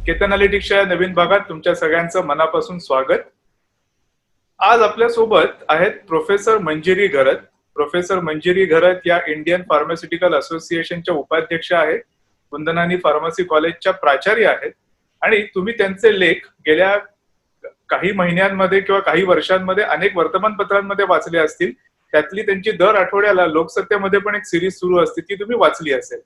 केतन अॅनालिटिक्सच्या नवीन भागात तुमच्या सगळ्यांचं मनापासून स्वागत. आज आपल्या सोबत आहेत प्रोफेसर मंजिरी घरत. प्रोफेसर मंजिरी घरत या इंडियन फार्मास्युटिकल असोसिएशनच्या उपाध्यक्ष आहेत, वंदनानी फार्मसी कॉलेजच्या प्राचार्य आहेत आणि तुम्ही त्यांचे लेख गेल्या काही महिन्यांमध्ये किंवा काही वर्षांमध्ये अनेक वर्तमानपत्रांमध्ये वाचले असतील. त्यातली त्यांची दर आठवड्याला लोकसत्तेमध्ये पण एक सिरीज सुरू असते, ती तुम्ही वाचली असेल.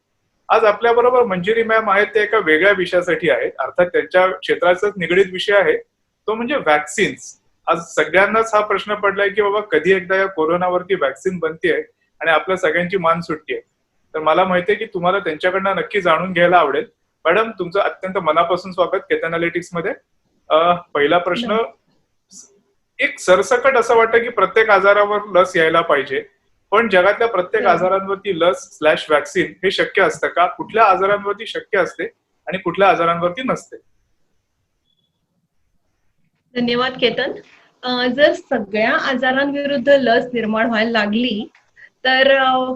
आज आपल्या बरोबर मंजिरी मॅम आहेत, ते एका वेगळ्या विषयासाठी आहेत, अर्थात त्यांच्या क्षेत्राचाच निगडीत विषय आहे, तो म्हणजे वॅक्सिन्स. आज सगळ्यांनाच हा प्रश्न पडलाय की बाबा कधी एकदा या कोरोनावरती वॅक्सिन बनतेय आणि आपल्या सगळ्यांची मान सुटतेय. तर मला माहितीये की तुम्हाला त्यांच्याकडनं नक्की जाणून घ्यायला आवडेल. मॅडम, तुमचं अत्यंत मनापासून स्वागत केतन अॅनालिटिक्स मध्ये. पहिला प्रश्न, एक सरसकट असं वाटतं की प्रत्येक आजारावर लस यायला पाहिजे, पण जगातल्या प्रत्येक आजारांवरती लस स्लॅश वॅक्सिन हे शक्य असतं का? कुठल्या आजारांवरती शक्य असते आणि कुठल्या आजारांवरती नसते? धन्यवाद केतन. जर सगळ्या आजारांविरुद्ध लस निर्माण व्हायला लागली तर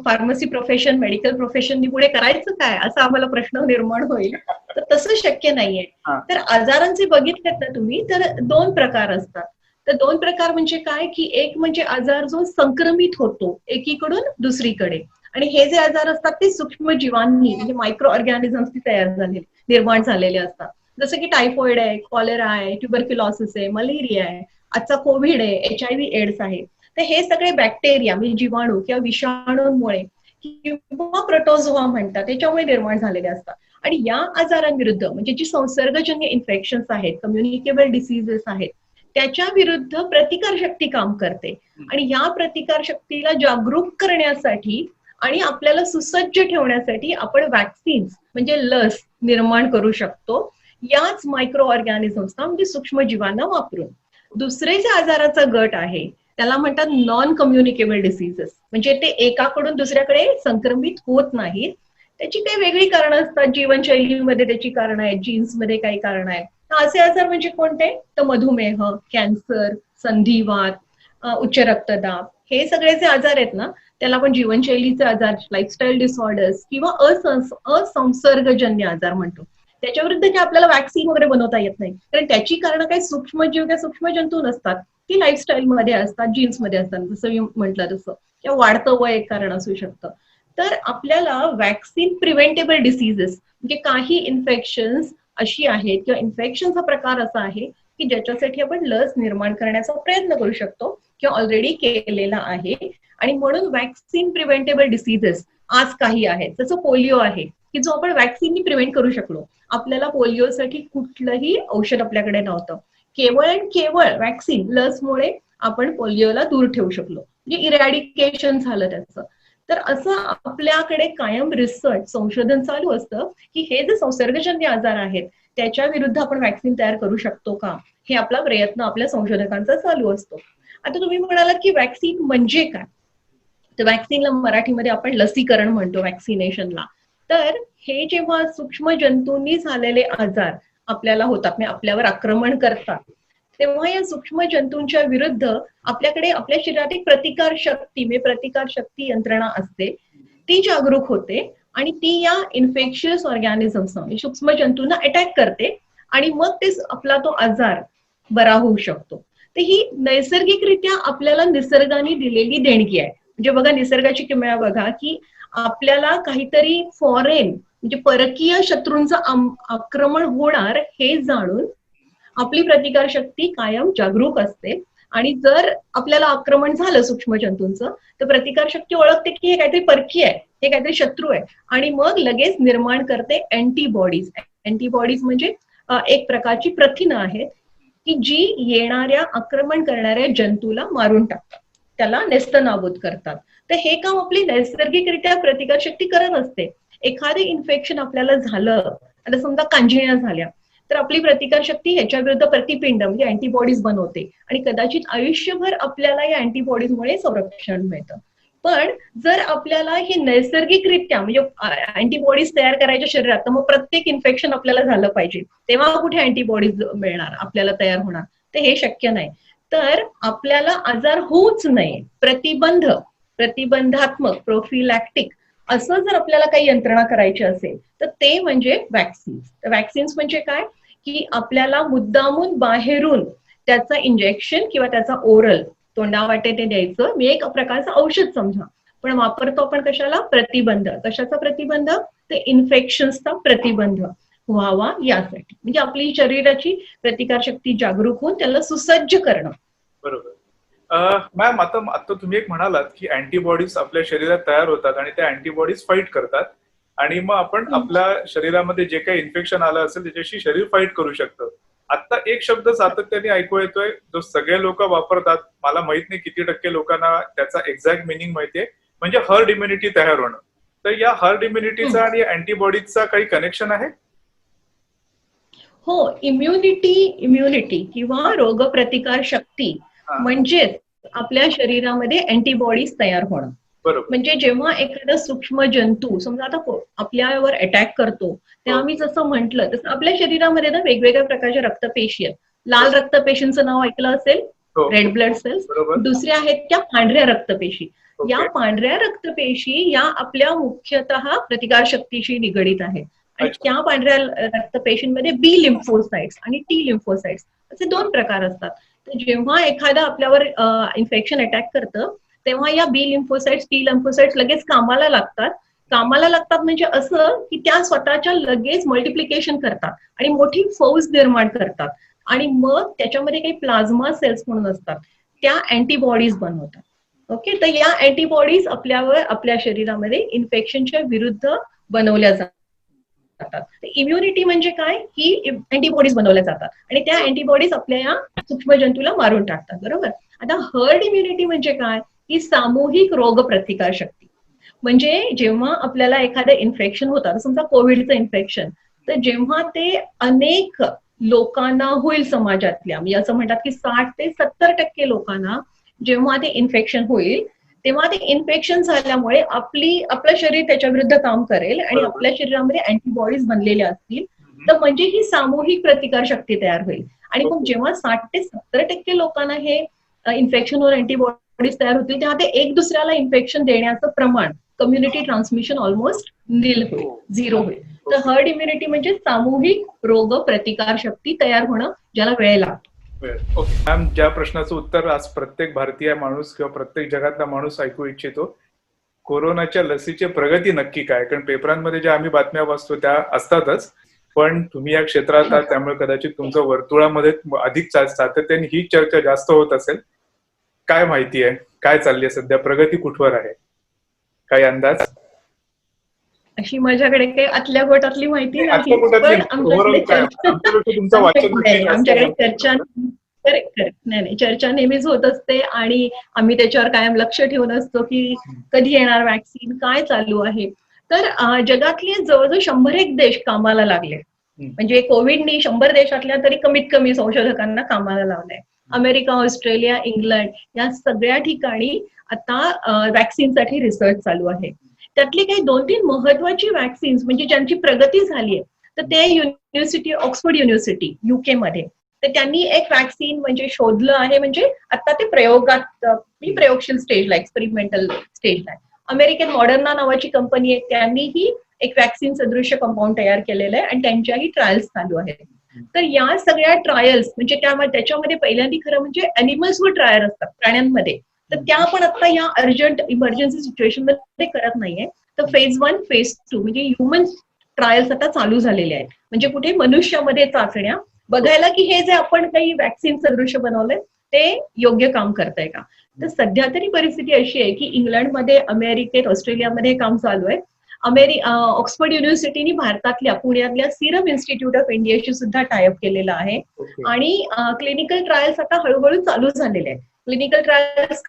फार्मसी प्रोफेशन, मेडिकल प्रोफेशननी पुढे करायचं काय, असा आम्हाला प्रश्न निर्माण होईल. तर तसं शक्य नाहीये. तर आजारांचे बघितलेत ना तुम्ही, तर दोन प्रकार असतात. तर दोन प्रकार म्हणजे काय की एक म्हणजे आजार जो संक्रमित होतो एकीकडून दुसरीकडे, आणि हे जे आजार असतात ते सूक्ष्म जीवांनी म्हणजे मायक्रो ऑर्गॅनिझम्सनी तयार झालेले, निर्माण झालेले असतात. जसं की टायफॉइड आहे, कॉलेरा आहे, ट्युबरक्युलोसिस आहे, मलेरिया आहे, आजचा कोविड आहे, HIV एड्स आहे. तर हे सगळे बॅक्टेरिया म्हणजे जीवाणू किंवा विषाणूंमुळे किंवा प्रोटोझोआ म्हणतात त्याच्यामुळे निर्माण झालेले असतात. आणि या आजारांविरुद्ध म्हणजे जी संसर्गजन्य इन्फेक्शन्स आहेत, कम्युनिकेबल डिसीजेस आहेत, त्याच्या विरुद्ध प्रतिकार शक्ती काम करते. आणि या प्रतिकार शक्तीला जागरूक करण्यासाठी आणि आपल्याला सुसज्ज ठेवण्यासाठी आपण वॅक्सिन्स म्हणजे लस निर्माण करू शकतो, याच मायक्रो ऑर्गॅनिझम्सना म्हणजे सूक्ष्मजीवांना वापरून. दुसरे जे आजाराचा गट आहे त्याला म्हणतात नॉन कम्युनिकेबल डिसीजेस, म्हणजे ते एकाकडून दुसऱ्याकडे संक्रमित होत नाहीत. त्याची काही वेगळी कारणं असतात, जीवनशैलीमध्ये त्याची कारणं आहेत, जीन्समध्ये काही कारणं आहेत. असे आजार म्हणजे कोणते? तर मधुमेह, कॅन्सर, संधिवात, उच्च रक्तदाब, हे सगळे जे आजार आहेत ना त्याला आपण जीवनशैलीचे आजार, लाईफस्टाईल डिसऑर्डर्स किंवा असंसर्गजन्य आजार म्हणतो. त्याच्याविरुद्ध काही आपल्याला वॅक्सिन वगैरे बनवता येत नाही, कारण त्याची कारणं काही सूक्ष्मजीव किंवा सूक्ष्मजंतू नसतात, ती लाईफस्टाईल मध्ये असतात, जीन्स मध्ये असतात, जसं मी म्हटलं तसं, किंवा वाढतं वय एक कारण असू शकतं. तर आपल्याला वॅक्सिन प्रिव्हेंटेबल डिसीजेस म्हणजे काही इन्फेक्शन्स अशी आहेत किंवा इन्फेक्शनचा प्रकार असा आहे की ज्याच्यासाठी आपण लस निर्माण करण्याचा प्रयत्न करू शकतो किंवा ऑलरेडी केलेला आहे. आणि म्हणून वॅक्सिन प्रिव्हेंटेबल डिसीजेस आज काही आहेत, जसं पोलिओ आहे की जो आपण वॅक्सिननी प्रिव्हेंट करू शकलो. आपल्याला पोलिओसाठी कुठलंही औषध आपल्याकडे नव्हतं, केवळ आणि केवळ वॅक्सिन लसमुळे आपण पोलिओला दूर ठेवू शकलो, म्हणजे इरॅडिकेशन झालं त्याचं. तर असं आपल्याकडे कायम रिसर्च, संशोधन चालू असतं की हे जे संसर्गजन्य आजार आहेत त्याच्या विरुद्ध आपण वॅक्सिन तयार करू शकतो का, हे आपला प्रयत्न आपल्या संशोधकांचा चालू असतो. आता तुम्ही म्हणालात की वॅक्सिन म्हणजे काय, तर वॅक्सिनला मराठीमध्ये आपण लसीकरण म्हणतो, वॅक्सिनेशनला. तर हे जेव्हा सूक्ष्म जंतूंनी झालेले आजार आपल्याला होतात, म्हणजे आपल्यावर आक्रमण करतात, तेव्हा या सूक्ष्म जंतूंच्या विरुद्ध आपल्याकडे आपल्या शरीरात एक प्रतिकार शक्ती यंत्रणा असते, ती जागरूक होते आणि ती या इन्फेक्शियस ऑर्गॅनिझम्स सूक्ष्म जंतूंना अटॅक करते आणि मग ते आपला तो आजार बरा होऊ शकतो. तर ही नैसर्गिकरित्या आपल्याला निसर्गाने दिलेली देणगी आहे. म्हणजे बघा, निसर्गाची किमया बघा की आपल्याला काहीतरी फॉरेन म्हणजे परकीय शत्रूंचं आक्रमण होणार हे जाणून आपली प्रतिकार शक्ती कायम जागरूक असते. आणि जर आपल्याला आक्रमण झालं सूक्ष्म जंतूंचं तर प्रतिकार शक्ती ओळखते की हे काहीतरी परकीय आहे, हे काहीतरी शत्रू आहे, आणि मग लगेच निर्माण करते अँटीबॉडीज. अँटीबॉडीज म्हणजे एक प्रकारची प्रथिनं आहेत की जी येणाऱ्या आक्रमण करणाऱ्या जंतूला मारून टाकतात, त्याला नेस्तनाबूत करतात. तर हे काम आपली नैसर्गिकरित्या प्रतिकार शक्ती करत असते. एखादे इन्फेक्शन आपल्याला झालं, आता समजा कांजिण्या झाल्या, तर आपली प्रतिकार शक्ती ह्याच्या विरुद्ध प्रतिपिंड म्हणजे अँटीबॉडीज बनवते आणि कदाचित आयुष्यभर आपल्याला या अँटीबॉडीजमुळे संरक्षण मिळतं. पण जर आपल्याला हे नैसर्गिकरित्या म्हणजे अँटीबॉडीज तयार करायच्या शरीरात, तर मग प्रत्येक इन्फेक्शन आपल्याला झालं पाहिजे तेव्हा कुठे अँटीबॉडीज मिळणार आपल्याला तयार होणार, तर हे शक्य नाही. तर आपल्याला आजार होऊच नये, प्रतिबंधात्मक, प्रोफिलॅक्टिक असं जर आपल्याला काही यंत्रणा करायची असेल तर ते म्हणजे वॅक्सिन्स. वॅक्सिन्स म्हणजे काय की आपल्याला मुद्दामून बाहेरून त्याचं इंजेक्शन किंवा त्याचा ओरल तोंडावाटे ते द्यायचं, मी एक प्रकारचं औषध समजा, पण वापरतो आपण कशाला? प्रतिबंध. कशाचा प्रतिबंध? ते इन्फेक्शन्सचा प्रतिबंध व्हावा यासाठी, म्हणजे आपली शरीराची प्रतिकारशक्ती जागरूक होऊन त्याला सुसज्ज करणं. बरोबर. मॅम, आता तुम्ही एक म्हणालात की अँटीबॉडीज आपल्या शरीरात तयार होतात आणि त्या अँटीबॉडीज फाईट करतात आणि मग आपण आपल्या शरीरामध्ये जे काही इन्फेक्शन आलं असेल त्याच्याशी शरीर फाईट करू शकतं. आता एक शब्द सातत्याने ऐकू येतोय जो सगळे लोक वापरतात, मला माहित नाही किती टक्के लोकांना त्याचा एक्झॅक्ट मिनिंग माहितीये, म्हणजे हर्ड इम्युनिटी तयार होणं. तर या हर्ड इम्युनिटीचा आणि अँटीबॉडीजचा काही कनेक्शन आहे? हो, इम्युनिटी किंवा रोगप्रतिकार शक्ती म्हणजेच आपल्या शरीरामध्ये अँटीबॉडीज तयार होणं. बरोबर. म्हणजे जेव्हा एखादा सूक्ष्म जंतू समजा आता आपल्यावर अटॅक करतो, तेव्हा मी जसं म्हटलं तसं आपल्या शरीरामध्ये ना वेगवेगळ्या प्रकारच्या रक्तपेशी आहेत. लाल रक्तपेशींचं नाव ऐकलं असेल, रेड ब्लड सेल्स. दुसऱ्या आहेत त्या पांढऱ्या रक्तपेशी. या पांढऱ्या रक्तपेशी या आपल्या मुख्यतः प्रतिकारशक्तीशी निगडीत आहेत. आणि त्या पांढऱ्या रक्तपेशींमध्ये बी लिम्फोसाइट्स आणि टी लिम्फोसाइट्स असे 2 प्रकार असतात. तर जेव्हा एखादा आपल्यावर इन्फेक्शन अटॅक करतं तेव्हा या बी लिम्फोसाइट्स, टी लिम्फोसाइट्स लगेच कामाला लागतात म्हणजे असं की त्या स्वतःच्या लगेच मल्टिप्लिकेशन करतात आणि मोठी फौज निर्माण करतात आणि मग त्याच्यामध्ये काही प्लाझ्मा सेल्स म्हणून असतात, त्या अँटीबॉडीज बनवतात. ओके, तर या अँटीबॉडीज आपल्या शरीरामध्ये इन्फेक्शनच्या विरुद्ध बनवल्या जातात. इम्युनिटी म्हणजे काय? की अँटीबॉडीज बनवल्या जातात आणि त्या अँटीबॉडीज आपल्या या सूक्ष्म जंतूला मारून टाकतात. बरोबर. आता हर्ड इम्युनिटी म्हणजे काय? ही सामूहिक रोग प्रतिकार शक्ती. म्हणजे जेव्हा आपल्याला एखादं इन्फेक्शन होतं, समजा कोविडचं इन्फेक्शन, तर जेव्हा ते अनेक लोकांना होईल समाजातल्या, म्हणजे असं म्हणतात की 60 ते 70% लोकांना जेव्हा ते इन्फेक्शन होईल तेव्हा ते इन्फेक्शन झाल्यामुळे आपलं शरीर त्याच्या विरुद्ध काम करेल आणि आपल्या शरीरामध्ये अँटीबॉडीज बनलेल्या असतील, तर म्हणजे ही सामूहिक प्रतिकार शक्ती तयार होईल. आणि मग जेव्हा 60 ते 70% लोकांना हे इन्फेक्शनवर अँटीबॉडीज तयार होतील तेव्हा ते एक दुसऱ्याला इन्फेक्शन देण्याचं प्रमाण, कम्युनिटी ट्रान्समिशन ऑलमोस्ट नील होईल, 0 होईल. तर हर्ड इम्युनिटी म्हणजे सामूहिक रोग प्रतिकार शक्ती तयार होणं, ज्याला वेळ लागतो. ओके मॅम, ज्या प्रश्नाचं उत्तर आज प्रत्येक भारतीय माणूस किंवा प्रत्येक जगातला माणूस ऐकू इच्छितो, कोरोनाच्या लसीची प्रगती नक्की काय? कारण पेपरांमध्ये ज्या आम्ही बातम्या वाचतो त्या असतातच, पण तुम्ही या क्षेत्रात आहात त्यामुळे कदाचित तुमच्या वर्तुळामध्ये अधिक सातत्याने ही चर्चा जास्त होत असेल. काय माहिती आहे, काय चालली आहे सध्या, प्रगती कुठवर आहे, काही अंदाज? अशी माझ्याकडे काही आतल्या गोटातली माहिती नाही, पण आमच्याकडे चर्चा नेहमीच होत असते आणि आम्ही त्याच्यावर कायम लक्ष ठेवून असतो की कधी येणार वॅक्सिन, काय चालू आहे. तर जगातले जवळजवळ 101 देश कामाला लागले. म्हणजे कोविडनी 100 देशातल्या तरी कमीत कमी संशोधकांना कामाला लावलंय. अमेरिका, ऑस्ट्रेलिया, इंग्लंड या सगळ्या ठिकाणी आता वॅक्सिनसाठी रिसर्च चालू आहे. त्यातली काही 2-3 महत्वाची वॅक्सिन्स म्हणजे ज्यांची प्रगती झाली आहे, तर ते ऑक्सफोर्ड युनिव्हर्सिटी UK मध्ये, तर त्यांनी एक वॅक्सिन म्हणजे शोधलं आहे, म्हणजे आता ते प्रयोगशील स्टेजला, एक्सपेरिमेंटल स्टेजला आहे. अमेरिकन मॉडर्ना नावाची कंपनी आहे, त्यांनीही एक वॅक्सिन सदृश्य कंपाऊंड तयार केलेलं आहे आणि त्यांच्याही ट्रायल्स चालू आहेत. तर या सगळ्या ट्रायल्स म्हणजे त्याच्यामध्ये पहिल्यांदा खरं म्हणजे अॅनिमल्सवर ट्रायल असतात, प्राण्यांमध्ये, तर त्या पण आता या अर्जंट इमर्जन्सी सिच्युएशन मध्ये करत नाहीये. तर फेज 1, फेज 2 म्हणजे ह्युमन ट्रायल्स आता चालू झालेले आहेत, म्हणजे कुठे मनुष्यामध्ये चाचण्या बघायला की हे जे आपण काही वॅक्सिन सदृश्य बनवलंय ते योग्य काम करतंय का. तर सध्या तरी परिस्थिती अशी आहे की इंग्लंडमध्ये, अमेरिकेत, ऑस्ट्रेलियामध्ये काम चालू आहे. ऑक्सफोर्ड युनिव्हर्सिटीनी भारतातल्या पुण्यातल्या सिरम इन्स्टिट्यूट ऑफ इंडियाशी सुद्धा टायअप केलेलं आहे आणि क्लिनिकल ट्रायल्स आता हळूहळू चालू झालेले आहेत. क्लिनिकल ट्रायल्स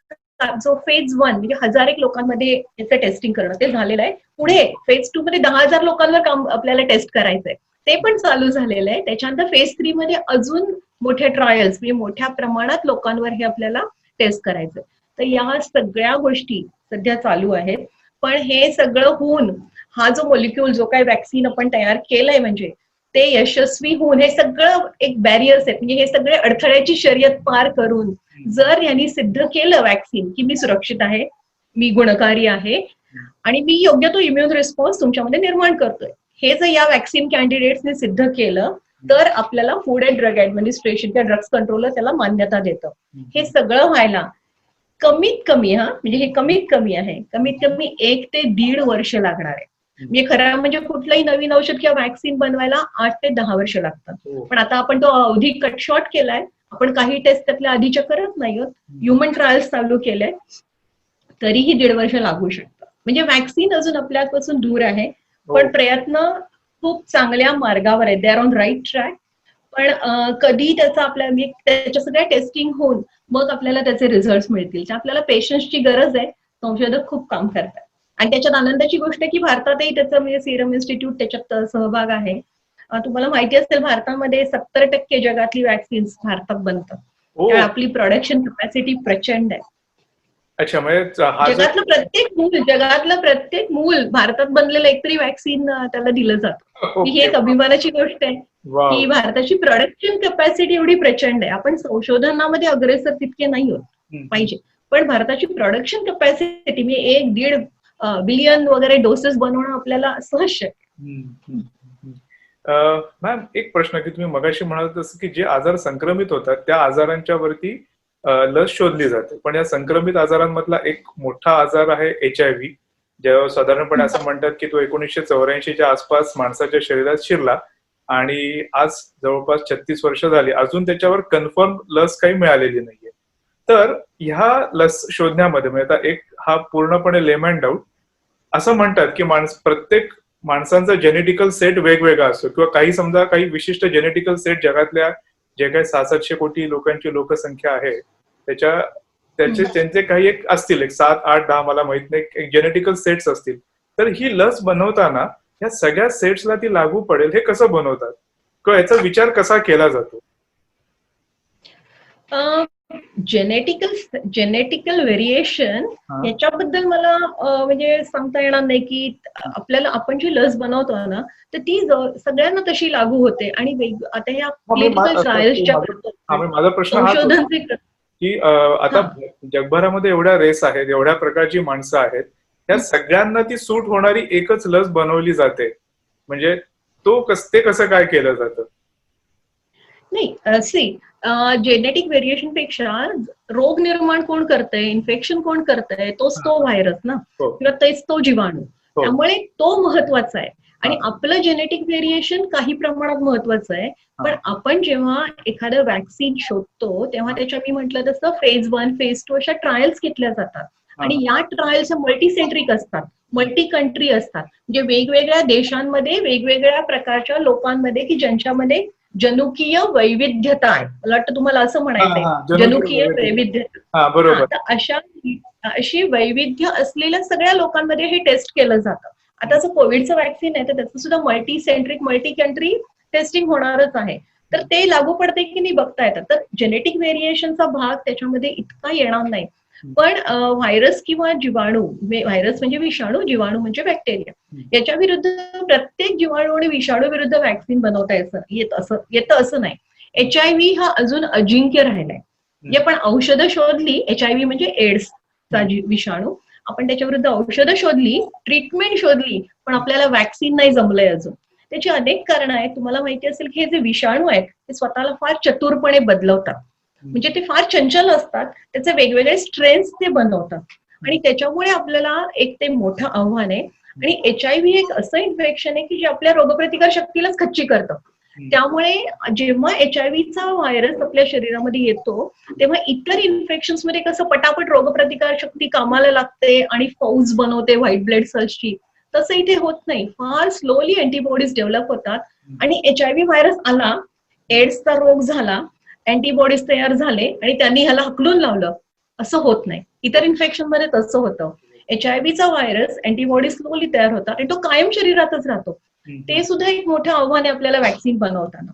जो फेज 1 म्हणजे 1000 लोकांमध्ये याचं टेस्टिंग करणं ते झालेलं आहे. पुढे फेज 2 मध्ये 10,000 लोकांवर काम आपल्याला टेस्ट करायचंय, ते पण चालू झालेलं आहे. त्याच्यानंतर फेज 3 मध्ये अजून मोठ्या ट्रायल्स म्हणजे मोठ्या प्रमाणात लोकांवर हे आपल्याला टेस्ट करायचंय. तर या सगळ्या गोष्टी सध्या चालू आहेत. पण हे सगळं होऊन हा जो मॉलिक्यूल, जो काही वॅक्सिन आपण तयार केलंय, म्हणजे ते यशस्वी होऊन हे सगळं एक बॅरियर्स आहेत, म्हणजे हे सगळे अडथळ्याची शर्यत पार करून जर यांनी सिद्ध केलं वॅक्सिन की मी सुरक्षित आहे, मी गुणकारी आहे आणि मी योग्य तो इम्युन रिस्पॉन्स तुमच्यामध्ये निर्माण करतोय, हे जर या वॅक्सिन कॅन्डिडेट्सने सिद्ध केलं तर आपल्याला फूड अँड ड्रग ऍडमिनिस्ट्रेशन किंवा ड्रग्स कंट्रोलर त्याला मान्यता देतं. हे सगळं व्हायला कमीत कमी म्हणजे हे कमीत कमी आहे, कमीत कमी 1 ते 1.5 वर्ष लागणार आहे. म्हणजे खरं म्हणजे कुठलंही नवीन औषध किंवा वॅक्सिन बनवायला 8 ते 10 वर्ष लागतात. पण आता आपण तो अवधी कट शॉर्ट केलाय. आपण काही टेस्ट त्यातल्या आधीच्या करत नाही आहोत. ह्युमन ट्रायल्स चालू केले, तरीही 1.5 वर्ष लागू शकतं. म्हणजे वॅक्सिन अजून आपल्यापासून दूर आहे, पण प्रयत्न खूप चांगल्या मार्गावर आहे. They are on right track. पण कधी त्याचा आपल्या त्याच्या सगळ्या टेस्टिंग होऊन मग आपल्याला त्याचे रिझल्ट मिळतील. तर आपल्याला पेशन्सची गरज आहे. संशोधक खूप काम करतात. आणि त्याच्यात आनंदाची गोष्ट आहे की भारतातही त्याचं म्हणजे सिरम इन्स्टिट्यूट त्याच्यात सहभाग आहे. तुम्हाला माहिती असेल भारतामध्ये 70% जगातली वॅक्सिन्स भारतात बनतात. त्यामुळे आपली प्रोडक्शन कपॅसिटी प्रचंड आहे. अच्छा, म्हणजे जगातलं प्रत्येक मूल भारतात बनलेलं एकतरी वॅक्सिन त्याला दिलं जातं. ही एक अभिमानाची गोष्ट आहे की भारताची प्रोडक्शन कपॅसिटी एवढी प्रचंड आहे. आपण संशोधनामध्ये अग्रेसर तितके नाही होत पाहिजे, पण भारताची प्रोडक्शन कपॅसिटी म्हणजे 1-1.5 बिलियन वगैरे डोसेस बनवणं आपल्याला सहज शक्य. मॅम, एक प्रश्न की तुम्ही मगाशी म्हणाल तसं की जे आजार संक्रमित होतात त्या आजारांच्या वरती लस शोधली जाते, पण या संक्रमित आजारांमधला एक मोठा आजार आहे HIV, जेव्हा साधारणपणे असं म्हणतात की तो 1984च्या आसपास माणसाच्या शरीरात शिरला आणि आज जवळपास 36 वर्ष झाली, अजून त्याच्यावर कन्फर्म लस काही मिळालेली नाहीये. तर ह्या लस शोधण्यामध्ये म्हणजे आता एक हा पूर्णपणे लेमॅन डाऊट, असं म्हणतात की प्रत्येक माणसांचा जेनेटिकल सेट वेगवेगळा असतो, किंवा काही समजा काही विशिष्ट जेनेटिकल सेट जगातल्या जे काही 600-700 कोटी लोकांची लोकसंख्या आहे त्यांचे काही एक असतील, एक 7, 8, 10 मला माहित नाही, एक जेनेटिकल सेट्स असतील. तर ही लस बनवताना या सगळ्या सेट्सला ती लागू पडेल हे कसं बनवतात, किंवा याचा विचार कसा केला जातो? जेनेटिकल व्हेरिएशन याच्याबद्दल मला म्हणजे सांगता येणार नाही की आपल्याला आपण जी लस बनवतो ना तर ती सगळ्यांना तशी लागू होते. आणि आता या क्लिनिकल ट्रायल्सच्या माझा प्रश्न हा की आता जगभरामध्ये एवढ्या रेस आहेत, एवढ्या प्रकारची माणसं आहेत, त्या सगळ्यांना ती सूट होणारी एकच लस बनवली जाते, म्हणजे ते कसं काय केलं जातं? नाही, जेनेटिक व्हेरिएशन पेक्षा रोग निर्माण कोण करतंय, इन्फेक्शन कोण करतंय, तोच तो व्हायरस ना, किंवा तेच तो जीवाणू. त्यामुळे तो महत्वाचा आहे. आणि आपलं जेनेटिक व्हेरिएशन काही प्रमाणात महत्वाचं आहे. पण आपण जेव्हा एखादं वॅक्सिन शोधतो तेव्हा त्याच्या मी म्हटलं तसं फेज 1, फेज 2 अशा ट्रायल्स घेतल्या जातात. आणि या ट्रायल्स मल्टीसेंट्रिक असतात, मल्टी कंट्री असतात, म्हणजे वेगवेगळ्या देशांमध्ये वेगवेगळ्या प्रकारच्या लोकांमध्ये की ज्यांच्यामध्ये जनुकीय वैविध्यता आहे. मला वाटतं तुम्हाला असं म्हणायचंय, जनुकीय वैविध्यता. अशी वैविध्य असलेल्या सगळ्या लोकांमध्ये हे टेस्ट केलं जातं. आता असं कोविडचं वॅक्सिन आहे तर त्याचं सुद्धा multi centric multi country testing होणारच आहे. तर ते लागू पडते की नाही बघता येतात. तर जेनेटिक व्हेरिएशनचा भाग त्याच्यामध्ये इतका येणार नाही. पण व्हायरस किंवा जीवाणू, व्हायरस म्हणजे विषाणू, जीवाणू म्हणजे बॅक्टेरिया, याच्या विरुद्ध प्रत्येक जीवाणू आणि विषाणू विरुद्ध वॅक्सिन बनवता येतं असं नाही. HIV हा अजून अजिंक्य राहिलाय. म्हणजे आपण औषधं शोधली, HIV म्हणजे एड्सचा विषाणू, आपण त्याच्या विरुद्ध औषधं शोधली, ट्रीटमेंट शोधली, पण आपल्याला वॅक्सिन नाही जमलंय अजून. त्याची अनेक कारणं आहेत. तुम्हाला माहिती असेल की हे जे विषाणू आहेत ते स्वतःला फार चतुरपणे बदलवतात. म्हणजे ते फार चंचल असतात, त्याचे वेगवेगळे स्ट्रेन्स ते बनवतात. आणि त्याच्यामुळे आपल्याला एक ते मोठं आव्हान आहे. आणि HIV एक असं इन्फेक्शन आहे की जे आपल्या रोगप्रतिकार शक्तीलाच खच्ची करतं. त्यामुळे जेव्हा HIVचा व्हायरस आपल्या शरीरामध्ये येतो तेव्हा इतर इन्फेक्शन्स मध्ये कसं पटापट रोगप्रतिकार शक्ती कामाला लागते आणि फौज बनवते व्हाईट ब्लड सेल्सची, तसं इथे होत नाही. फार स्लोली अँटीबॉडीज डेव्हलप होतात. आणि HIV व्हायरस आला, एड्सचा रोग झाला, अँटीबॉडीज तयार झाले आणि त्यांनी ह्याला हकलून लावलं, असं होत नाही. इतर इन्फेक्शन मध्ये तसं होतं. HIVचा व्हायरस अँटीबॉडी स्लोली तयार होतात आणि तो कायम शरीरातच राहतो. ते सुद्धा एक मोठं आव्हान आहे आपल्याला वॅक्सिन बनवताना.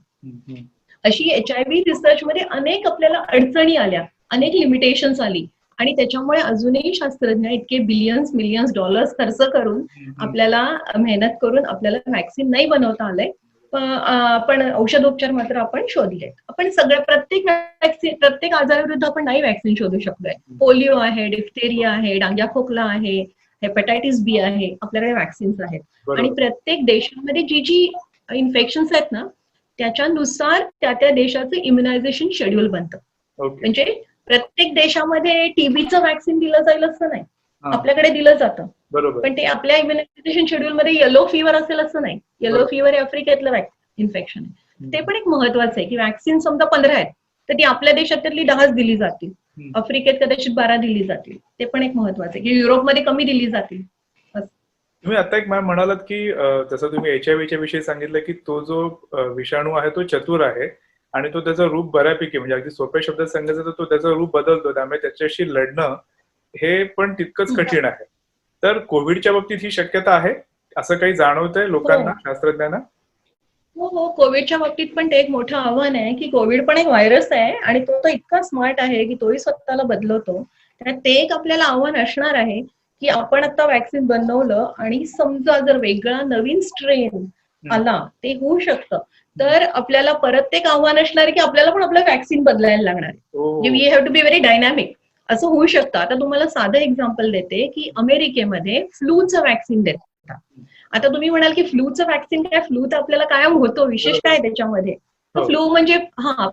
अशी HIV रिसर्च मध्ये अनेक आपल्याला अडचणी आल्या, अनेक लिमिटेशन्स आली. आणि त्याच्यामुळे अजूनही शास्त्रज्ञ इतके बिलियन्स मिलियन्स डॉलर्स खर्च करून आपल्याला मेहनत करून आपल्याला वॅक्सिन नाही बनवता आलंय. पण औषधोपचार मात्र आपण शोधले. आपण प्रत्येक आजाराविरुद्ध आपण नाही वॅक्सिन शोधू शकलोय. पोलिओ आहे, डिफ्थेरिया आहे, डांग्या खोकला आहे, हेपॅटायटिस B आहे, आपल्याकडे वॅक्सिन्स आहेत. आणि प्रत्येक देशामध्ये जी इन्फेक्शन्स आहेत ना त्याच्यानुसार त्या देशाचं इम्युनायझेशन शेड्यूल बनतं. ओके. म्हणजे प्रत्येक देशामध्ये टीबीचं व्हॅक्सिन दिलं जाईल असं नाही, हा, आपल्याकडे दिलं जातं. बरोबर. पण ते आपल्या इम्युनायझेशन शेड्यूल मध्ये येलो फीवर असेल असं नाही. येलो बरोबर. फीवर हे आफ्रिकेतलं इन्फेक्शन आहे. ते पण एक महत्वाचं आहे की व्हॅक्सिन समजा 15 आहेत तर ती आपल्या देशातली 10च दिली जातील, आफ्रिकेत कदाचित 12 दिली जातील. ते पण एक महत्वाचं आहे की युरोपमध्ये कमी दिली जातील. तुम्ही आता एक मॅम म्हणालात की जसं तुम्ही HIV विषयी सांगितलं की तो जो विषाणू आहे तो चतुर आहे आणि तो त्याचं रूप बऱ्यापैकी म्हणजे अगदी सोप्या शब्दात सांगायचं तर तो त्याचं रूप बदलतो, त्यामुळे त्याच्याशी लढणं हे पण तितकंच कठीण आहे. तर कोविडच्या बाबतीत ही शक्यता आहे असं काही जाणवतंय लोकांना, शास्त्रज्ञांना? हो, कोविडच्या बाबतीत पण ते एक मोठं आव्हान आहे की कोविड पण एक व्हायरस आहे आणि तो इतका स्मार्ट आहे की तोही स्वतःला बदलवतो. त्यात ते एक आपल्याला आव्हान असणार आहे की आपण आता व्हॅक्सिन बनवलं आणि समजा जर वेगळा नवीन स्ट्रेन आला, ते होऊ शकतं, तर आपल्याला परत एक आव्हान असणार आहे की आपल्याला पण आपलं व्हॅक्सिन बदलायला लागणार आहे. We have to be very dynamic. असं होऊ शकतं. आता तुम्हाला साधं एक्झाम्पल देते की अमेरिकेमध्ये फ्लूचं व्हॅक्सिन देतात. आता तुम्ही म्हणाल की फ्लूचं व्हॅक्सिन काय, फ्लू तर आपल्याला कायम होतो, विशेष काय त्याच्यामध्ये. तर फ्लू म्हणजे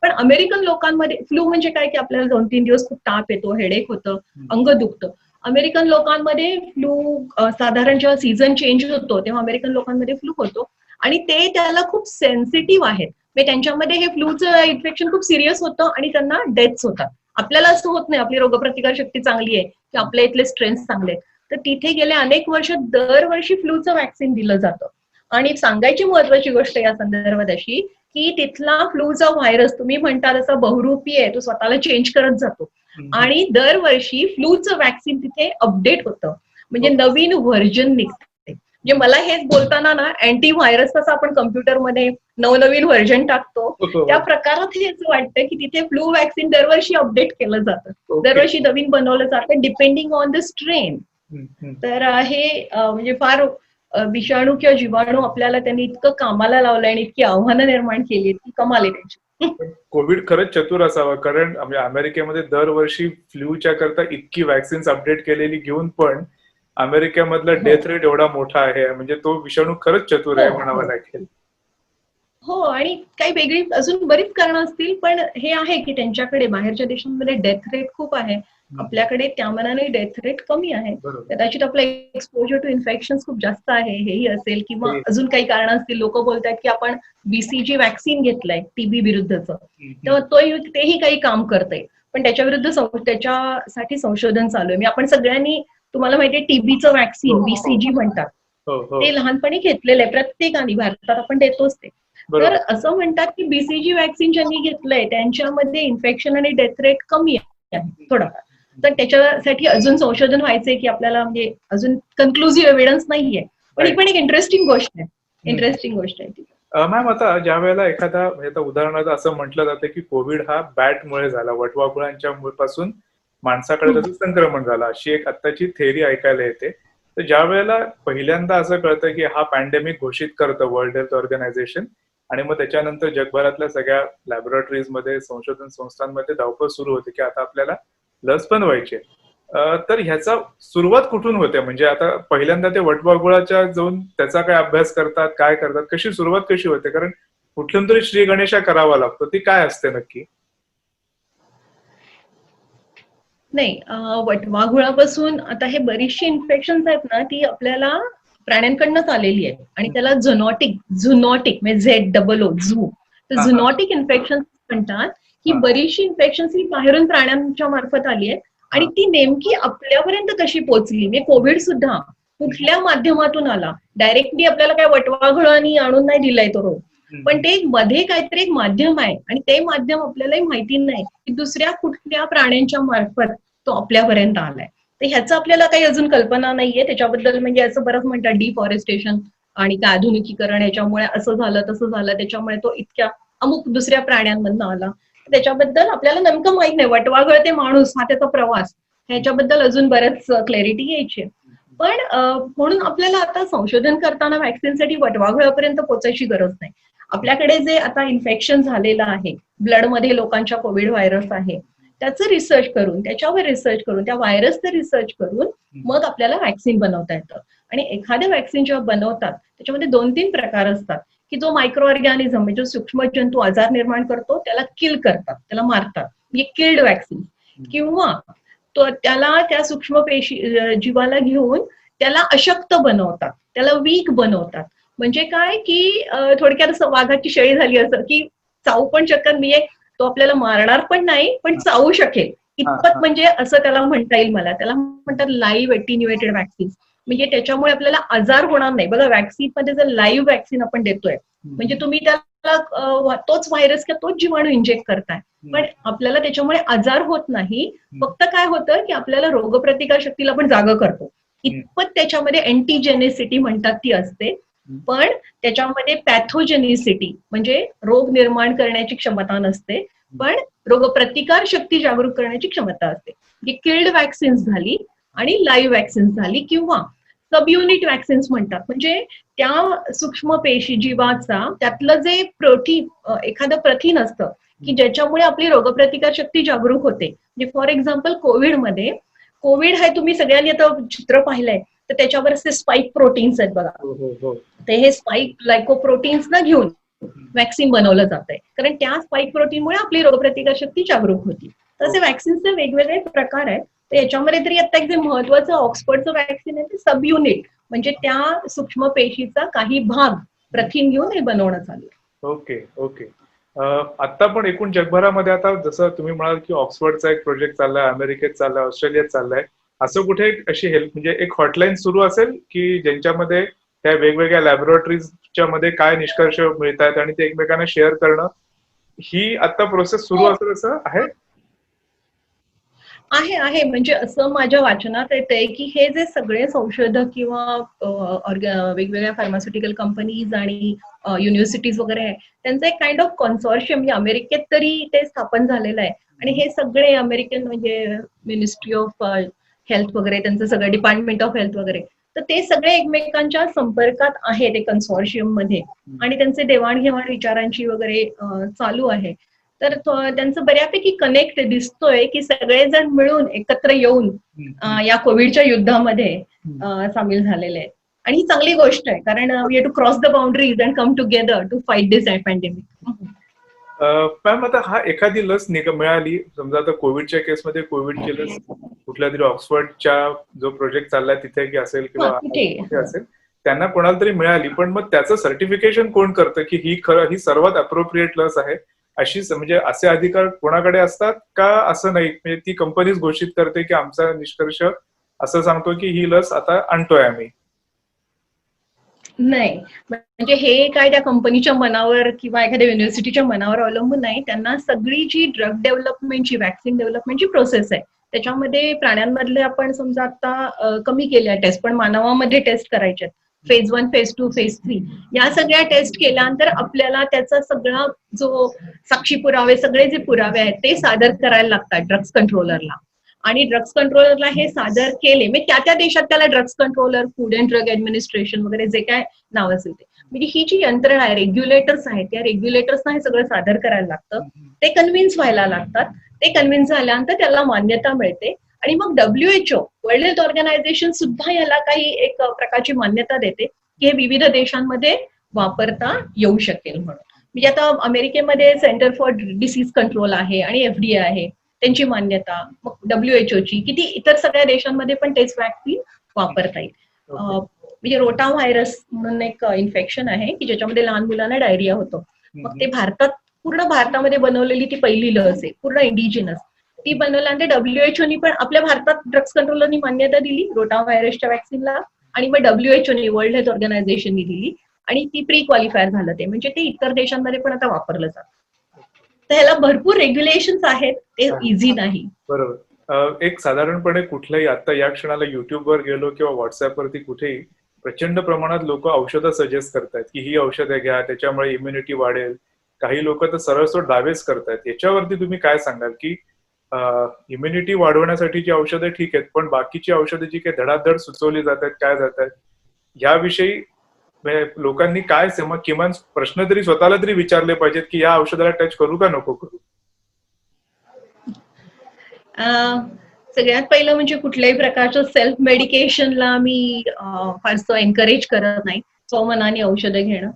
पण अमेरिकन लोकांमध्ये फ्लू म्हणजे काय की आपल्याला 2-3 दिवस खूप ताप येतो, हेडेक होतं, अंग दुखतं. अमेरिकन लोकांमध्ये फ्लू साधारण जेव्हा सीझन चेंज होतो तेव्हा अमेरिकन लोकांमध्ये फ्लू होतो आणि ते त्याला खूप सेन्सिटिव्ह आहेत. म्हणजे त्यांच्यामध्ये हे फ्लूचं इन्फेक्शन खूप सिरियस होतं आणि त्यांना डेथ्स होतात. आपल्याला असं होत नाही, आपली रोगप्रतिकार शक्ती चांगली आहे की आपल्या इथले स्ट्रेंथ चांगले आहेत. तर तिथे गेल्या अनेक वर्ष दरवर्षी फ्लूचं व्हॅक्सिन दिलं जातं. आणि सांगायची महत्वाची गोष्ट या संदर्भात अशी की तिथला फ्लूचा व्हायरस तुम्ही म्हणता तसा बहुरूपी आहे, तो स्वतःला चेंज करत जातो आणि दरवर्षी फ्लूचं व्हॅक्सिन तिथे अपडेट होतं, म्हणजे नवीन व्हर्जन निघते. म्हणजे मला हेच बोलताना ना अँटी व्हायरस कसं आपण कम्प्युटरमध्ये नवनवीन व्हर्जन टाकतो, त्या प्रकारात हेच वाटतं की तिथे फ्लू व्हॅक्सिन दरवर्षी अपडेट केलं जातं, दरवर्षी नवीन बनवलं जातं डिपेंडिंग ऑन द स्ट्रेन. तर हे म्हणजे फार विषाणू किंवा जीवाणू आपल्याला त्यांनी इतकं कामाला लावलंय आणि इतकी आव्हानं निर्माण केली की कमाल आहे त्यांची. कोविड खरंच चतुर असावा, कारण अमेरिकेमध्ये दरवर्षी फ्लूच्या करता इतकी व्हॅक्सिन्स अपडेट केलेली घेऊन पण अमेरिकेमधला डेथ रेट एवढा मोठा आहे, म्हणजे तो विषाणू खरंच चतुर आहे म्हणावं लागेल. हो, आणि काही वेगळी अजून बरीच कारणं असतील, पण हे आहे की त्यांच्याकडे बाहेरच्या देशांमध्ये डेथ रेट खूप आहे, आपल्याकडे त्या मनाने डेथ रेट कमी आहे. कदाचित आपलं एक्सपोजर टू इन्फेक्शन खूप जास्त आहे, हेही असेल, किंवा अजून काही कारण असतील. लोक बोलतात की आपण BCG व्हॅक्सिन घेतलंय टीबी विरुद्धचं, तर तेही काही काम करतंय, पण त्याच्या विरुद्ध त्याच्यासाठी संशोधन चालू आहे. आपण सगळ्यांनी, तुम्हाला माहितीये टीबीचं व्हॅक्सिन BCG म्हणतात, ते लहानपणी घेतलेलं आहे प्रत्येकाने, भारतात आपण देतोच ते. तर असं म्हणतात की BCG व्हॅक्सिन ज्यांनी घेतलंय त्यांच्यामध्ये इन्फेक्शन आणि डेथ रेट कमी आहे थोडाफार. तर त्याच्यासाठी अजून संशोधन व्हायचंय की आपल्याला, म्हणजे अजून कन्क्लुझिव्ह एव्हिडन्स नाहीये, पण ही पण एक इंटरेस्टिंग गोष्ट आहे ती. मॅम, आता ज्या वेळेला एखादा उदाहरणार्थ असं म्हटलं जातं की कोविड हा बॅटमुळे झाला, वटवाघुळांच्या पासून माणसाकडे त्याचं संक्रमण झालं, अशी एक आत्ताची थेअरी ऐकायला येते. तर ज्या वेळेला पहिल्यांदा असं कळतं की हा पॅन्डेमिक घोषित करतं वर्ल्ड हेल्थ ऑर्गनायझेशन, आणि मग त्याच्यानंतर जगभरातल्या सगळ्या लॅबोरेटरीजमध्ये, संशोधन संस्थांमध्ये धावपळ सुरू होते की आता आपल्याला लस बनवायची आहे. तर ह्याचा सुरुवात कुठून होते? म्हणजे आता पहिल्यांदा ते वटवाघुळाच्या जाऊन त्याचा काय अभ्यास करतात, काय करतात, कशी सुरुवात कशी होते? कारण कुठून तरी श्री गणेशा करावा लागतो, ती काय असते नक्की? नाही, वटवाघुळापासून आता हे बरीचशी इन्फेक्शन आहेत ना, ती आपल्याला प्राण्यांकडनंच आलेली आहे आणि त्याला झुनॉटिक म्हणजे ZOO झू, तर झुनॉटिक इन्फेक्शन म्हणतात. ही बरीचशी इन्फेक्शन ही बाहेरून प्राण्यांच्या मार्फत आली आहे आणि ती नेमकी आपल्यापर्यंत कशी पोहोचली, म्हणजे कोविड सुद्धा कुठल्या माध्यमातून आला, डायरेक्टली आपल्याला काय वटवाघुळांनी आणून नाही दिलाय तो रोग, पण ते मध्ये काहीतरी एक माध्यम आहे आणि ते माध्यम आपल्यालाही माहिती नाही की दुसऱ्या कुठल्या प्राण्यांच्या मार्फत तो आपल्यापर्यंत आलाय. तर ह्याचं आपल्याला काही अजून कल्पना नाहीये त्याच्याबद्दल. म्हणजे असं बरंच म्हणतात डिफॉरेस्टेशन आणि काय आधुनिकीकरण, ह्याच्यामुळे असं झालं तसं झालं, त्याच्यामुळे तो इतक्या अमुक दुसऱ्या प्राण्यांमधनं आला. त्याच्याबद्दल आपल्याला नेमकं माहित नाही. वटवाघळ ते माणूस हा त्याचा प्रवास, ह्याच्याबद्दल अजून बरंच क्लॅरिटी यायची. पण म्हणून आपल्याला आता संशोधन करताना व्हॅक्सिनसाठी वटवाघळापर्यंत पोहोचायची गरज नाही. आपल्याकडे जे आता इन्फेक्शन झालेलं आहे, ब्लडमध्ये लोकांच्या कोविड व्हायरस आहे, त्याचं रिसर्च करून, त्याच्यावर रिसर्च करून, त्या व्हायरसचं रिसर्च करून मग आपल्याला व्हॅक्सिन बनवता येतं. आणि एखाद्या व्हॅक्सिन जेव्हा बनवतात त्याच्यामध्ये 2-3 प्रकार असतात. की जो मायक्रो ऑर्गॅनिझम म्हणजे सूक्ष्म जंतू आजार निर्माण करतो त्याला किल करतात, त्याला मारतात, म्हणजे किल्ड वॅक्सिन. किंवा तो त्याला त्या सूक्ष्म पेशी जीवाला घेऊन त्याला अशक्त बनवतात, त्याला वीक बनवतात. म्हणजे काय की थोडक्यात असं वाघाची शेळी झाली असं की चावू पण शकत नाहीये, तो आपल्याला मारणार पण नाही, पण चावू शकेल इतपत, म्हणजे असं त्याला म्हणता येईल मला. त्याला म्हणतात लाईव्ह एटिन्युएटेड वॅक्सिन. म्हणजे त्याच्यामुळे आपल्याला आजार होणार नाही. बघा वॅक्सिन मध्ये जर लाईव्ह वॅक्सिन आपण देतोय म्हणजे तुम्ही त्याला तोच व्हायरस किंवा तोच जीवाणू इंजेक्ट करताय, पण आपल्याला त्याच्यामुळे आजार होत नाही. फक्त काय होतं की आपल्याला रोगप्रतिकार शक्तीला पण जागा करतो इतपत त्याच्यामध्ये अँटीजेनेसिटी म्हणतात ती असते. पण त्याच्यामध्ये पॅथोजेनिसिटी म्हणजे रोग निर्माण करण्याची क्षमता नसते, पण रोगप्रतिकार शक्ती जागरूक करण्याची क्षमता असते. म्हणजे किल्ड वॅक्सिन्स झाली आणि लाईव्ह वॅक्सिन्स झाली, किंवा सबयुनिट वॅक्सिन्स म्हणतात. म्हणजे त्या सूक्ष्म पेशी जीवाचा त्यातलं जे प्रोटीन, एखादं प्रथिन असतं की ज्याच्यामुळे आपली रोगप्रतिकार शक्ती जागरूक होते. म्हणजे फॉर एक्झाम्पल कोविडमध्ये, कोविड हे तुम्ही सगळ्यांनी आता चित्र पाहिलंय, तर त्याच्यावर असे स्पाइक प्रोटीन्स आहेत बघा. ते हे स्पाइक ग्लायकोप्रोटीन्स ना घेऊन वॅक्सिन बनवलं जात आहे, कारण त्या स्पाइक प्रोटीनमुळे आपली रोगप्रतिकार शक्ती जागरूक होती. तसे वॅक्सिनचे वेगवेगळे प्रकार आहेत. तर याच्यामध्ये तरी आता एक जे महत्वाचं ऑक्सफर्डचं वॅक्सिन आहे ते सब युनिट, म्हणजे त्या सूक्ष्म पेशीचा काही भाग प्रथिन घेऊन हे बनवणं चालू आहे. Okay okay. आता पण एकूण जगभरामध्ये आता जसं तुम्ही म्हणाल की ऑक्सफर्डचा एक प्रोजेक्ट चाललाय, अमेरिकेत चाललाय, ऑस्ट्रेलियात चाललाय, असं कुठे अशी हेल्प म्हणजे एक हॉटलाईन सुरू असेल की ज्यांच्यामध्ये त्या वेगवेगळ्या लॅबोरेटरीजच्या मध्ये काय निष्कर्ष मिळतात आणि ते एकमेकांना शेअर करणं, ही आता प्रोसेस सुरू असेल असं आहे? आहे म्हणजे असं माझ्या वाचनात येतंय की हे जे सगळे संशोधक किंवा वेगवेगळ्या फार्मास्युटिकल कंपनीज आणि युनिव्हर्सिटीज वगैरे आहे, त्यांचं एक काइंड ऑफ कॉन्सॉर्शियम म्हणजे अमेरिकेत तरी ते स्थापन झालेलं आहे. आणि हे सगळे अमेरिकन म्हणजे मिनिस्ट्री ऑफ हेल्थ वगैरे, त्यांचं सगळं डिपार्टमेंट ऑफ हेल्थ वगैरे, तर ते सगळे एकमेकांच्या संपर्कात आहेत ते कन्सॉर्शियम मध्ये, आणि त्यांचे देवाणघेवाण विचारांची वगैरे चालू आहे. तर त्यांचं बऱ्यापैकी कनेक्ट दिसतोय की सगळेजण मिळून एकत्र येऊन या कोविडच्या युद्धामध्ये सामील झालेले आहेत. आणि ही चांगली गोष्ट आहे, कारण we have to cross the boundaries and come together to fight this pandemic. Ma'am आता हा एखादी लस मिळाली, समजा आता कोविडच्या केसमध्ये कोविडची लस कुठल्या तरी ऑक्सफर्डच्या जो प्रोजेक्ट चाललाय तिथे की असेल किंवा कुठे असेल, त्यांना कोणाला तरी मिळाली, पण मग त्याचं सर्टिफिकेशन कोण करतं की ही सर्वात अप्रोप्रिएट लस आहे अशी, म्हणजे असे अधिकार कोणाकडे असतात का असं नाही? म्हणजे ती कंपनीच घोषित करते की आमचा निष्कर्ष असं सांगतो की ही लस आता आणतोय आम्ही? नाही, म्हणजे हे काय त्या कंपनीच्या मनावर किंवा एखाद्या युनिव्हर्सिटीच्या मनावर अवलंबून नाही. त्यांना सगळी जी ड्रग डेव्हलपमेंटची, वॅक्सिन डेव्हलपमेंटची प्रोसेस आहे, त्याच्यामध्ये प्राण्यांमधले आपण समजा आता कमी केल्या टेस्ट, पण मानवामध्ये टेस्ट करायच्या, फेज 1, फेज 2, फेज 3, या सगळ्या टेस्ट केल्यानंतर आपल्याला त्याचा सगळा जो साक्षी पुरावे, सगळे जे पुरावे आहेत ते सादर करायला लागतात ड्रग्स कंट्रोलरला. आणि ड्रग्स कंट्रोलरला हे सादर केले, म्हणजे त्या देशात त्याला drugs controller, food and drug administration वगैरे जे काय नाव असेल ते, म्हणजे ही जी यंत्रणा आहे, रेग्युलेटर्स आहेत, त्या रेग्युलेटर्सना हे सगळं सादर करायला लागतं. ते कन्व्हिन्स व्हायला लागतात. ते कन्व्हिन्स झाल्यानंतर त्याला मान्यता मिळते. आणि मग WHO, वर्ल्ड हेल्थ ऑर्गनायझेशन सुद्धा याला काही एक प्रकारची मान्यता देते की हे विविध देशांमध्ये वापरता येऊ शकेल म्हणून. म्हणजे आता अमेरिकेमध्ये सेंटर फॉर डिसीज कंट्रोल आहे आणि FDA आहे, त्यांची मान्यता, मग WHO ची, किती इतर सगळ्या देशांमध्ये पण तेच वॅक्सिन वापरता येईल. म्हणजे रोटा व्हायरस म्हणून एक इन्फेक्शन आहे की ज्याच्यामध्ये लहान मुलांना डायरिया होतो. मग ते पूर्ण भारतामध्ये बनवलेली ती पहिली लस आहे, पूर्ण इंडिजिनस. ती बनवल्यानंतर WHO पण आपल्या भारतात ड्रग्स कंट्रोलरनी मान्यता दिली रोटा व्हायरसच्या वॅक्सिनला, आणि मग WHO वर्ल्ड हेल्थ ऑर्गनायझेशननी दिली, आणि ती प्री क्वालिफायर झालं ते, म्हणजे ते इतर देशांमध्ये पण आता वापरलं जातं. तर ह्याला भरपूर रेग्युलेशन्स आहेत, ते इझी नाही. बरोबर. एक साधारणपणे कुठल्याही आता या क्षणाला युट्यूबवर गेलो किंवा व्हॉट्सअपवरती कुठेही प्रचंड प्रमाणात लोक औषधं सजेस्ट करतात की ही औषधं घ्या, त्याच्यामुळे इम्युनिटी वाढेल. काही लोक तर सरळ दावेच करतात. याच्यावरती तुम्ही काय सांगाल की इम्युनिटी वाढवण्यासाठीची औषधं ठीक आहेत, पण बाकीची औषधं जी काही धडाधड सुचवली जातात, काय जातात, याविषयी लोकांनी काय किमान प्रश्न तरी स्वतःला तरी विचारले पाहिजेत की या औषधाला टच करू का नको करू? सगळ्यात पहिलं म्हणजे कुठल्याही प्रकारचं सेल्फ मेडिकेशनला मी फारसं एनकरेज करत नाही, स्वमनाने औषधं घेणं.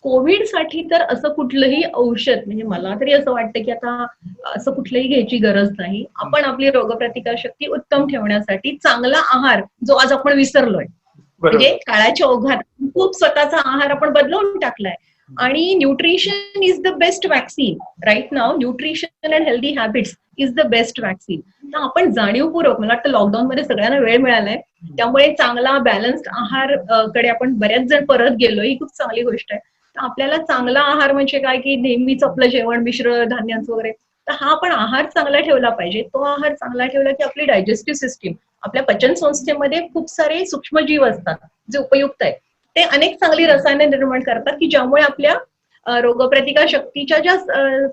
कोविडसाठी तर असं कुठलंही औषध म्हणजे मला तरी असं वाटतं की आता असं कुठलंही घ्यायची गरज नाही. आपण आपली रोगप्रतिकार शक्ती उत्तम ठेवण्यासाठी चांगला आहार जो आज आपण विसरलोय बरोबर. म्हणजे काळाच्या ओघात खूप स्वतःचा आहार आपण बदलवून टाकलाय आणि nutrition is the best vaccine. Right now nutrition and healthy habits is the best vaccine. तर आपण जाणीवपूर्वक मला वाटतं लॉकडाऊन मध्ये सगळ्यांना वेळ मिळालाय त्यामुळे चांगला बॅलन्स्ड आहार कडे आपण बऱ्याच जण परत गेलो ही खूप चांगली गोष्ट आहे. तर आपल्याला चांगला आहार म्हणजे काय की नेहमीच आपलं जेवण मिश्र धान्यांचं वगैरे तर हा आपण आहार चांगला ठेवला पाहिजे. तो आहार चांगला ठेवला की आपली डायजेस्टिव्ह सिस्टीम आपल्या पचन संस्थेमध्ये खूप सारे सूक्ष्मजीव असतात जे उपयुक्त आहेत. ते अनेक चांगली रसायने निर्माण करतात की ज्यामुळे आपल्या रोगप्रतिकार शक्तीच्या ज्या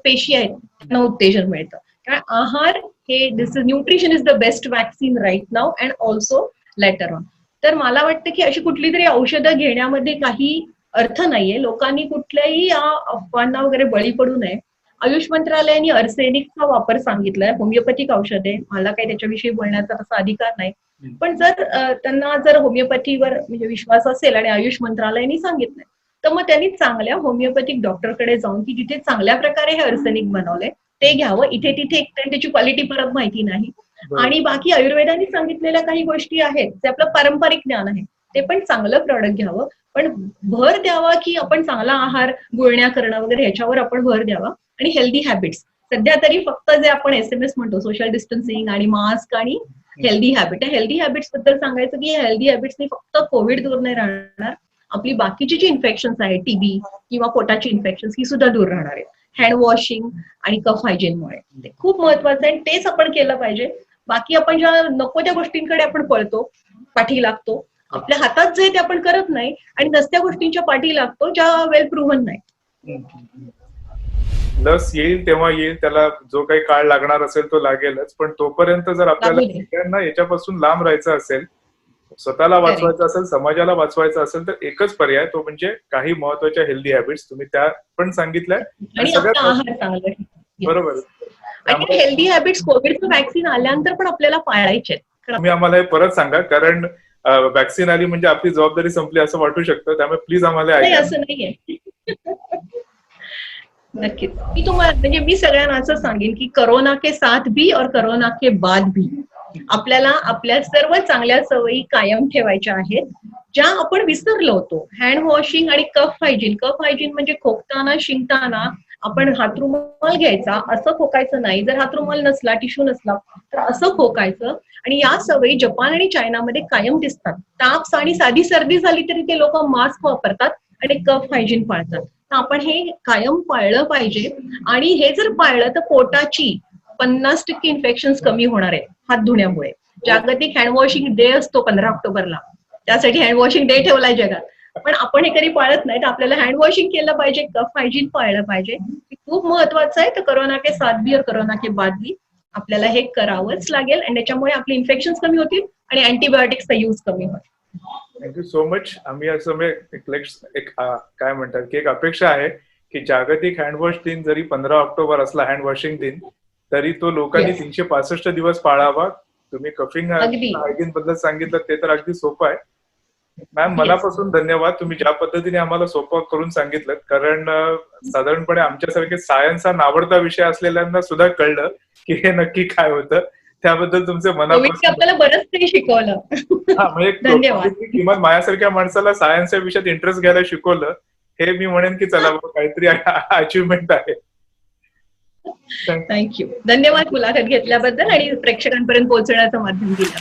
पेशी आहेत त्यांना उत्तेजन मिळतं. कारण आहार हे this is nutrition is the best vaccine right now and also later on. तर मला वाटतं की अशी कुठली तरी औषधं घेण्यामध्ये काही अर्थ नाहीये. लोकांनी कुठल्याही या अफवांना वगैरे बळी पडू नये. आयुष मंत्रालयाने अर्सेनिकचा वापर सांगितलाय. होमिओपॅथिक औषध आहे. मला काही त्याच्याविषयी बोलण्याचा तसा अधिकार नाही. पण जर त्यांना जर होमिओपॅथीवर म्हणजे विश्वास असेल आणि आयुष मंत्रालयाने सांगितलंय तर मग त्यांनी चांगल्या होमिओपॅथिक डॉक्टरकडे जाऊन की जिथे चांगल्या प्रकारे हे अर्सेनिक बनवलंय ते घ्यावं. इथे तिथे एक तर त्याची क्वालिटी परत माहिती नाही. आणि बाकी आयुर्वेदाने सांगितलेल्या काही गोष्टी आहेत जे आपलं पारंपरिक ज्ञान आहे ते पण चांगलं प्रॉडक्ट घ्यावं. पण भर द्यावा की आपण चांगला आहार गुळण्या करणं वगैरे ह्याच्यावर आपण भर द्यावा. आणि हेल्दी हॅबिट्स सध्या तरी फक्त जे आपण SMS म्हणतो सोशल डिस्टन्सिंग आणि मास्क आणि हेल्दी हॅबिट. हेल्दी हॅबिट्स बद्दल सांगायचं की हेल्दी हॅबिट्सनी फक्त कोविड दूर नाही राहणार आपली बाकीची जी इन्फेक्शन्स आहेत टीबी किंवा पोटाची इन्फेक्शन्स ही सुद्धा दूर राहणार आहेत. हँड वॉशिंग आणि कफ हायजीनमुळे ते खूप महत्वाचं आहे आणि तेच आपण केलं पाहिजे. बाकी आपण ज्या नको त्या गोष्टींकडे आपण पळतो पाठी लागतो आपल्या हातात जे ते आपण करत नाही आणि नसत्या गोष्टींच्या पाठी लागतो ज्या वेल प्रूव्हन नाही. लस येईल तेव्हा येईल त्याला जो काही काळ लागणार असेल तो लागेलच. पण तोपर्यंत जर आपल्याला सगळ्यांना याच्यापासून लांब राहायचं असेल स्वतःला वाचवायचं असेल समाजाला वाचवायचं असेल तर एकच पर्याय तो म्हणजे काही महत्वाच्या हेल्दी हॅबिट्स तुम्ही त्या पण सांगितल्या आणि आपला आहार चांगला. बरोबर. आणि हेल्दी हॅबिट्स कोविडचं वॅक्सिन आल्यानंतर पण आपल्याला पाळायचे. तुम्ही आम्हाला हे परत सांगा कारण वॅक्सिन आली म्हणजे आपली जबाबदारी संपली असं वाटू शकतं त्यामुळे प्लीज आम्हाला नाही असं नाहीये. नक्कीच मी तुम्हाला म्हणजे मी सगळ्यांना असं सांगेन की कोरोना के साथ भी और कोरोना के बाद भी आपल्याला आपल्या सर्व चांगल्या सवयी कायम ठेवायच्या आहेत ज्या आपण विसरलो होतो. हँड वॉशिंग आणि कफ हायजीन. कफ हायजीन म्हणजे खोकताना शिंकताना आपण हातरुमाल घ्यायचा असं खोकायचं नाही. जर हातरुमाल नसला टिश्यू नसला तर असं खोकायचं. आणि या सवयी जपान आणि चायनामध्ये कायम दिसतात. ताप आणि साधी सर्दी झाली तरी ते लोक मास्क वापरतात आणि कफ हायजीन पाळतात. तर आपण हे कायम पाळलं पाहिजे आणि हे जर पाळलं तर पोटाची 50% इन्फेक्शन कमी होणार आहे हात धुण्यामुळे. जागतिक हँड वॉशिंग डे असतो 15 ऑक्टोबरला त्यासाठी हँड वॉशिंग डे ठेवलाय जगात. पण आपण हे कधी पाळत नाही तर आपल्याला हँड वॉशिंग केलं पाहिजे कफ हायजीन पाळलं पाहिजे. खूप महत्वाचं आहे. तर कोरोना के साथ भी और कोरोना के बाद भी आपल्याला हे करावंच लागेल आणि त्याच्यामुळे आपले इन्फेक्शन कमी होतील आणि अँटीबायोटिक्सचा यूज कमी होईल. Thank you so much. आम्ही असं एक काय म्हणतात की एक अपेक्षा आहे की जागतिक हँडवॉश दिन जरी 15 ऑक्टोबर असला हँड वॉशिंग दिन तरी तो लोकांनी 365 दिवस पाळावा. तुम्ही कफिंग हायजीन बद्दल सांगितलं ते तर अगदी सोपं आहे. मॅम मनापासून धन्यवाद. तुम्ही ज्या पद्धतीने आम्हाला सोपं करून सांगितलं कारण साधारणपणे आमच्यासारखे सायन्स हा नावडता विषय असलेल्यांना सुद्धा कळलं की हे नक्की काय होतं. त्याबद्दल तुमचे मनापासून आपल्याला बरंच काही शिकवलं. म्हणजे धन्यवाद. किमान माझ्यासारख्या माणसाला सायन्सच्या विषयात इंटरेस्ट घ्यायला शिकवलं हे मी म्हणेन की चला काहीतरी अचिव्हमेंट आहे. थँक्यू. धन्यवाद मुलाखत घेतल्याबद्दल आणि प्रेक्षकांपर्यंत पोहोचण्याचं माध्यम दिलं.